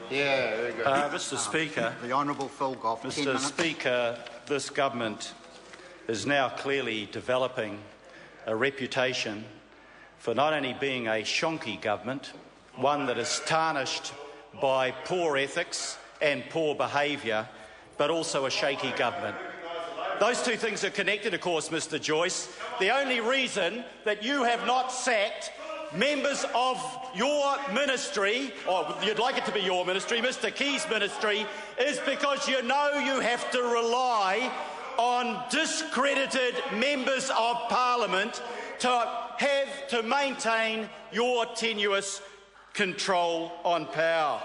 Yeah, very good. Mr. Speaker, the Honourable Phil Goff. Mr. Speaker, this government is now clearly developing a reputation for not only being a shonky government, one that is tarnished by poor ethics and poor behaviour, but also a shaky government. Those two things are connected, of course, Mr. Joyce. The only reason that you have not sacked members of your ministry, or you'd like it to be your ministry, Mr. Key's ministry, is because you know you have to rely on discredited members of Parliament to maintain your tenuous control on power.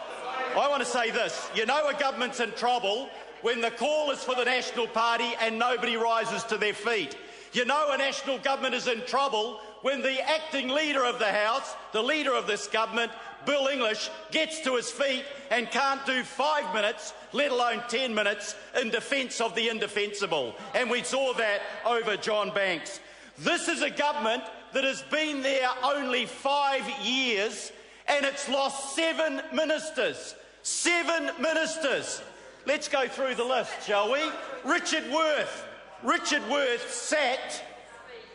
I want to say this. You know a government's in trouble when the call is for the National Party and nobody rises to their feet. You know a national government is in trouble when the acting leader of the House, the leader of this government, Bill English, gets to his feet and can't do 5 minutes, let alone 10 minutes, in defence of the indefensible. And we saw that over John Banks. This is a government that has been there only 5 years and it's lost 7 ministers. 7 ministers. Let's go through the list, shall we? Richard Worth sacked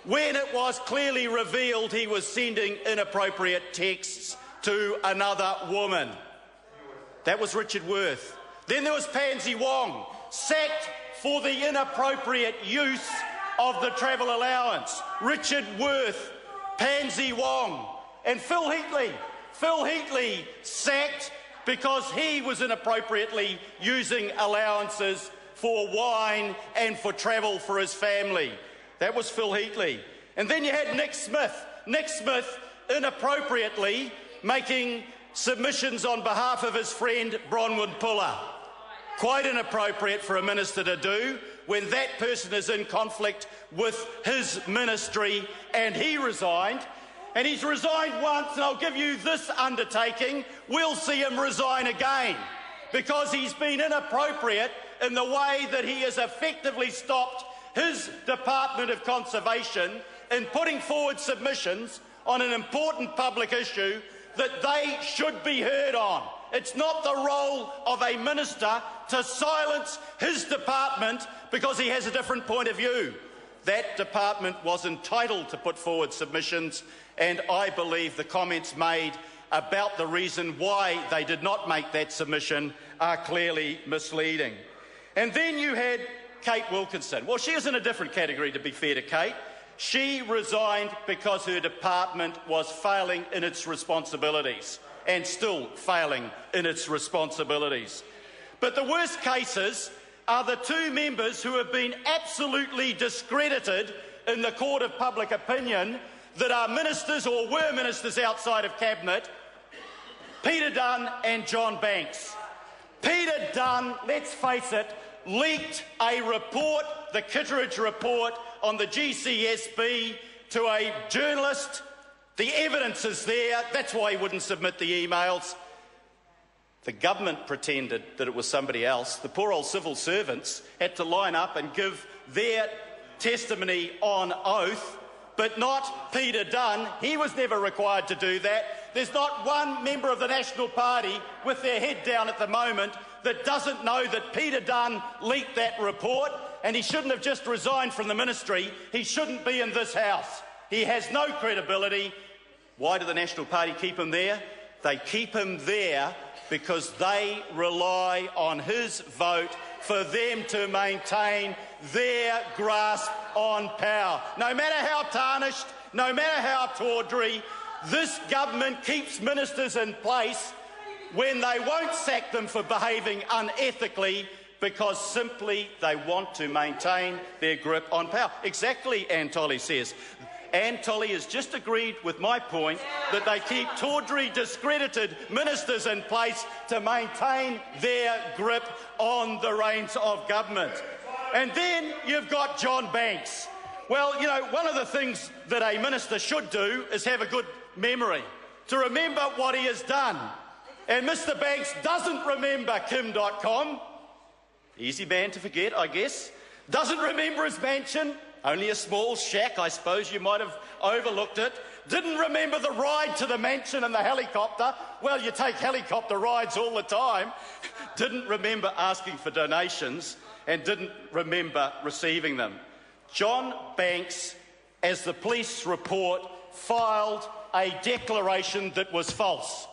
when it was clearly revealed he was sending inappropriate texts to another woman. That was Richard Worth. Then there was Pansy Wong, sacked for the inappropriate use of the travel allowance. Richard Worth, Pansy Wong, and Phil Heatley sacked because he was inappropriately using allowances for wine and for travel for his family. That was Phil Heatley. And then you had Nick Smith inappropriately making submissions on behalf of his friend Bronwyn Puller. Quite inappropriate for a minister to do when that person is in conflict with his ministry, and he resigned. And he's resigned once, and I'll give you this undertaking, we'll see him resign again, because he's been inappropriate in the way that he has effectively stopped his Department of Conservation in putting forward submissions on an important public issue that they should be heard on. It's not the role of a minister to silence his department because he has a different point of view. That department was entitled to put forward submissions, and I believe the comments made about the reason why they did not make that submission are clearly misleading. And then you had Kate Wilkinson. Well, she is in a different category, to be fair to Kate. She resigned because her department was failing in its responsibilities, and still failing in its responsibilities. But the worst cases are the 2 members who have been absolutely discredited in the court of public opinion that are ministers or were ministers outside of Cabinet, Peter Dunn and John Banks. Peter Dunn, let's face it, leaked a report, the Kitteridge report, on the GCSB to a journalist. The evidence is there. That's why he wouldn't submit the emails. The government pretended that it was somebody else. The poor old civil servants had to line up and give their testimony on oath, but not Peter Dunn. He was never required to do that. There's not one member of the National Party with their head down at the moment that doesn't know that Peter Dunn leaked that report, and he shouldn't have just resigned from the ministry. He shouldn't be in this House. He has no credibility. Why do the National Party keep him there? They keep him there because they rely on his vote for them to maintain their grasp on power. No matter how tarnished, no matter how tawdry, this government keeps ministers in place when they won't sack them for behaving unethically because simply they want to maintain their grip on power. Exactly, Anne Tolley says. Anne Tolley has just agreed with my point that they keep tawdry, discredited ministers in place to maintain their grip on the reins of government. And then you've got John Banks. Well, you know, one of the things that a minister should do is have a good memory, to remember what he has done. And Mr Banks doesn't remember Kim.com. Easy man to forget, I guess. Doesn't remember his mansion. Only a small shack, I suppose you might have overlooked it. Didn't remember the ride to the mansion and the helicopter. Well, you take helicopter rides all the time. Didn't remember asking for donations and didn't remember receiving them. John Banks, as the police report, filed a declaration that was false.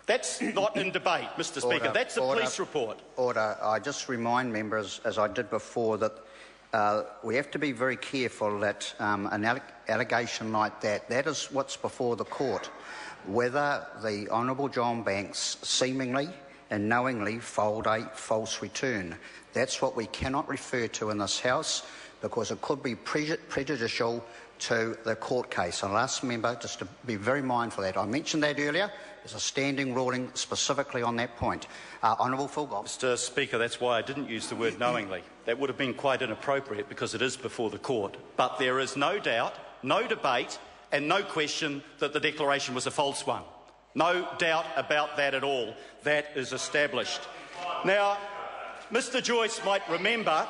That's not in debate, Mr. Speaker. That's a police report. Order. I just remind members, as I did before, that we have to be very careful that an allegation like that is what's before the court. Whether the Honourable John Banks seemingly and knowingly filed a false return. That's what we cannot refer to in this House because it could be prejudicial to the court case. I'll ask the member just to be very mindful of that. I mentioned that earlier. There's a standing ruling specifically on that point. Honourable Fulgoff. Mr. Speaker, that's why I didn't use the word knowingly. That would have been quite inappropriate because it is before the court. But there is no doubt, no debate and no question that the declaration was a false one. No doubt about that at all. That is established. Now, Mr. Joyce might remember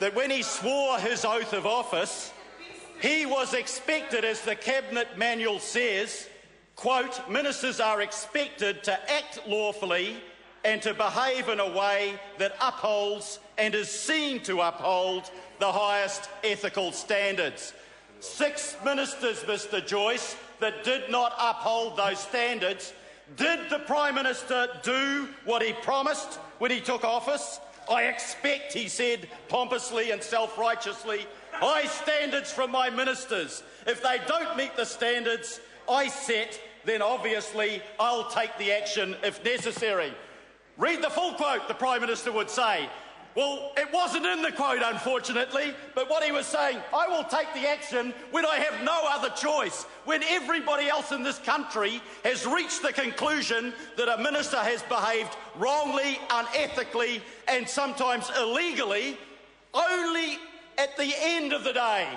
that when he swore his oath of office, he was expected, as the Cabinet Manual says, quote, ministers are expected to act lawfully and to behave in a way that upholds and is seen to uphold the highest ethical standards. 6 ministers, Mr. Joyce, that did not uphold those standards. Did the Prime Minister do what he promised when he took office? I expect, he said pompously and self-righteously, high standards from my ministers. If they don't meet the standards I set, then obviously I'll take the action if necessary. Read the full quote, the Prime Minister would say. Well, it wasn't in the quote, unfortunately, but what he was saying, I will take the action when I have no other choice, when everybody else in this country has reached the conclusion that a minister has behaved wrongly, unethically, and sometimes illegally. Only at the end of the day,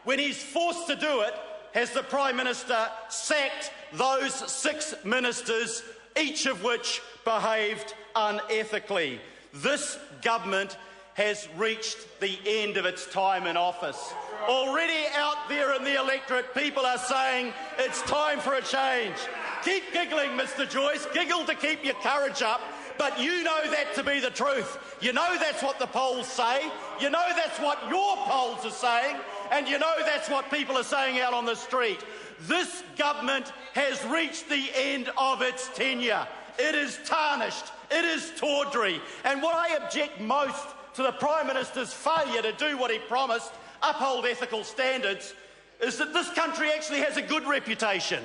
when he's forced to do it, has the Prime Minister sacked those 6 ministers, each of which behaved unethically. This government has reached the end of its time in office. Already out there in the electorate, people are saying it's time for a change. Keep giggling, Mr. Joyce. Giggle to keep your courage up. But you know that to be the truth. You know that's what the polls say. You know that's what your polls are saying. And you know that's what people are saying out on the street. This government has reached the end of its tenure. It is tarnished. It is tawdry. And what I object most to the Prime Minister's failure to do what he promised, uphold ethical standards, is that this country actually has a good reputation.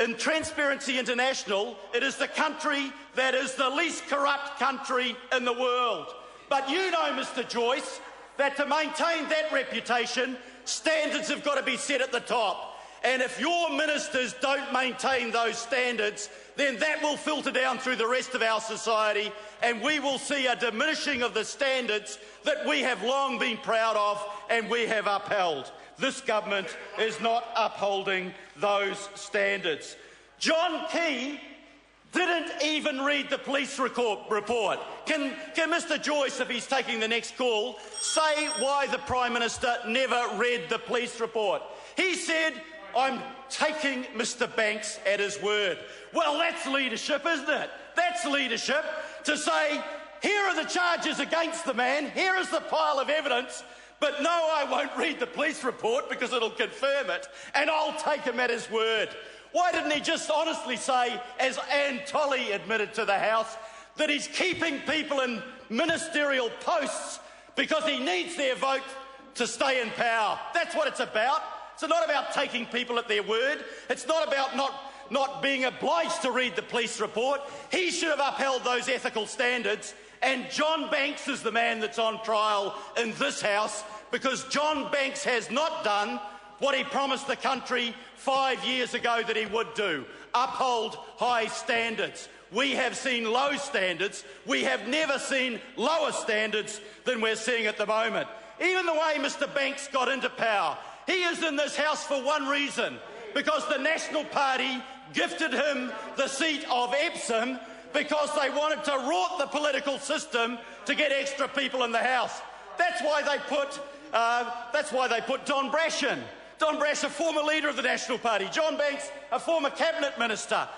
In Transparency International, it is the country that is the least corrupt country in the world. But you know, Mr. Joyce, that to maintain that reputation, standards have got to be set at the top. And if your ministers don't maintain those standards, then that will filter down through the rest of our society, and we will see a diminishing of the standards that we have long been proud of and we have upheld. This government is not upholding those standards. John Key didn't even read the police report. Can Mr. Joyce, if he's taking the next call, say why the Prime Minister never read the police report? He said, I'm taking Mr. Banks at his word. Well, that's leadership, isn't it? That's leadership, to say, here are the charges against the man, here is the pile of evidence, but no, I won't read the police report because it'll confirm it, and I'll take him at his word. Why didn't he just honestly say, as Anne Tolley admitted to the House, that he's keeping people in ministerial posts because he needs their vote to stay in power? That's what it's about. It's not about taking people at their word. It's not about not being obliged to read the police report. He should have upheld those ethical standards. And John Banks is the man that's on trial in this House because John Banks has not done what he promised the country 5 years ago that he would do: uphold high standards. We have seen low standards. We have never seen lower standards than we're seeing at the moment. Even the way Mr. Banks got into power, he is in this House for one reason: because the National Party gifted him the seat of Epsom because they wanted to rort the political system to get extra people in the House. That's why they put Don Brashen. Don Brash, a former leader of the National Party, John Banks, a former cabinet minister.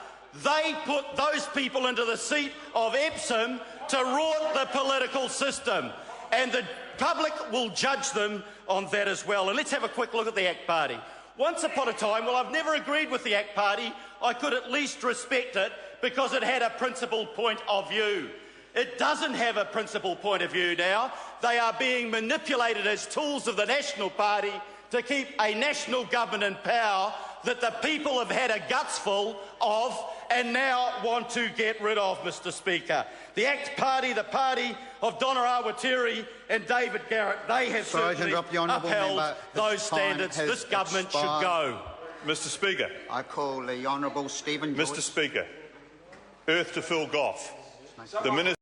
They put those people into the seat of Epsom to rot the political system, and the public will judge them on that as well. And let's have a quick look at the ACT Party. Once upon a time, well, I've never agreed with the ACT Party. I could at least respect it because it had a principled point of view. It doesn't have a principled point of view now. They are being manipulated as tools of the National Party to keep a national government in power that the people have had a gutsful of and now want to get rid of, Mr Speaker. The ACT Party, the party of Donna Awatiri and David Garrett, they have certainly upheld those standards. This government should go. Mr Speaker. I call the Honourable Stephen Joyce. Mr Speaker. Earth to Phil Goff. The Minister